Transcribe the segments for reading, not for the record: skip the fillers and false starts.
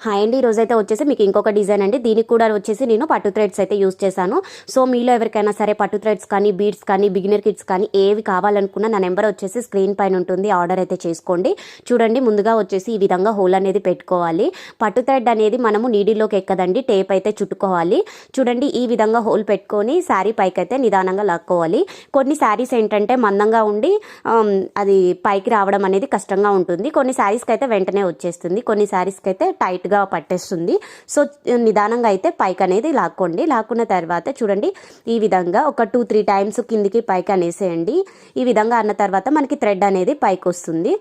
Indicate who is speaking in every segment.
Speaker 1: Hi అండి, ఈరోజైతే వచ్చేసి మీకు ఇంకొక డిజైన్ అండి. దీనికి కూడా వచ్చేసి నేను పట్టు థ్రెడ్స్ అయితే యూస్ చేశాను. సో మీలో ఎవరికైనా సరే పట్టు థ్రెడ్స్ కానీ, బీడ్స్ కానీ, బిగినర్ కిట్స్ కానీ ఏవి కావాలనుకున్నా నా నెంబర్ వచ్చేసి స్క్రీన్ పైన ఉంటుంది, ఆర్డర్ అయితే చేసుకోండి. చూడండి, ముందుగా వచ్చేసి ఈ విధంగా హోల్ అనేది పెట్టుకోవాలి. పట్టు థ్రెడ్ అనేది మనము నీడిలోకి ఎక్కదండి, టేప్ అయితే చుట్టుకోవాలి. చూడండి, ఈ విధంగా హోల్ పెట్టుకొని శారీ పైకి అయితే నిదానంగా లాక్కోవాలి. కొన్ని శారీస్ ఏంటంటే మందంగా ఉండి అది పైకి రావడం అనేది కష్టంగా ఉంటుంది. కొన్ని శారీస్కి అయితే వెంటనే వచ్చేస్తుంది, కొన్ని శారీస్కి అయితే టైట్గా పట్టేస్తుంది. సో నిదానంగా అయితే పైకి అనేది లాక్కోండి. లాక్కున్న తర్వాత చూడండి, ఈ విధంగా ఒక 2-3 టైమ్స్ కిందికి పైకి అనేసేయండి. ఈ విధంగా అన్న తర్వాత మనకి థ్రెడ్ అనేది పైకి వస్తుంది.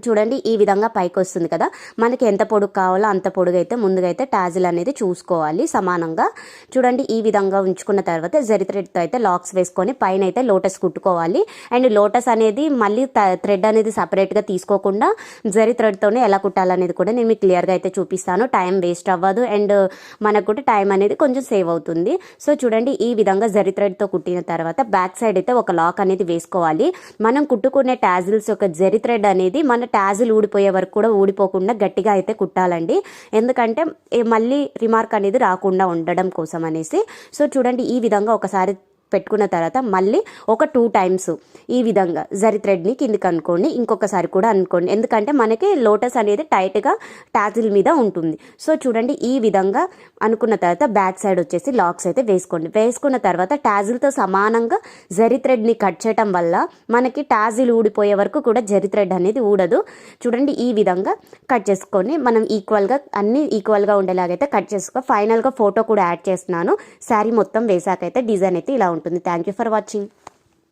Speaker 1: చూడండి, ఈ విధంగా పైకి వస్తుంది కదా. మనకి ఎంత పొడుగు కావాలో అంత పొడుగు అయితే ముందుగా అయితే టాజిల్ అనేది చూసుకోవాలి సమానంగా. చూడండి, ఈ విధంగా ఉంచుకున్న తర్వాత జరి థ్రెడ్తో అయితే లాక్స్ వేసుకొని పైన అయితే లోటస్ కుట్టుకోవాలి. అండ్ లోటస్ అనేది మళ్ళీ థ్రెడ్ అనేది సపరేట్గా తీసుకోకుండా జరి థ్రెడ్తోనే ఎలా కుట్టాలనేది కూడా నేను మీకు క్లియర్గా అయితే చూపిస్తాను. టైం వేస్ట్ అవ్వదు అండ్ మనకు కూడా టైం అనేది కొంచెం సేవ్ అవుతుంది. సో చూడండి, ఈ విధంగా జరి థ్రెడ్తో కుట్టిన తర్వాత బ్యాక్ సైడ్ అయితే ఒక లాక్ అనేది వేసుకోవాలి. మనం కుట్టుకునే టాజిల్స్ యొక్క జరి థ్రెడ్ అనేది మన టాజిల్ ఊడిపోయే వరకు కూడా ఊడిపోకుండా గట్టిగా అయితే కుట్టాలండి. ఎందుకంటే మళ్ళీ రిమార్క్ అనేది రాకుండా ఉండడం కోసం అనేసి. సో చూడండి, ఈ విధంగా ఒకసారి పెట్టుకున్న తర్వాత మళ్ళీ ఒక 2 టైమ్స్ ఈ విధంగా జరి థ్రెడ్ని కిందికి అనుకోండి, ఇంకొకసారి కూడా అనుకోండి. ఎందుకంటే మనకి లోటస్ అనేది టైట్గా టాజిల్ మీద ఉంటుంది. సో చూడండి, ఈ విధంగా అనుకున్న తర్వాత బ్యాక్ సైడ్ వచ్చేసి లాక్స్ అయితే వేసుకోండి. వేసుకున్న తర్వాత టాజిల్తో సమానంగా జరి థ్రెడ్ని కట్ చేయడం వల్ల మనకి టాజిల్ ఊడిపోయే వరకు కూడా జరి థ్రెడ్ అనేది ఊడదు. చూడండి, ఈ విధంగా కట్ చేసుకొని మనం ఈక్వల్గా అన్ని ఈక్వల్గా ఉండేలాగైతే కట్ చేసుకో. ఫైనల్గా ఫోటో కూడా యాడ్ చేస్తున్నాను. శారీ మొత్తం వేసాకైతే డిజైన్ అయితే ఇలా ఉంటుంది. Thank you for watching.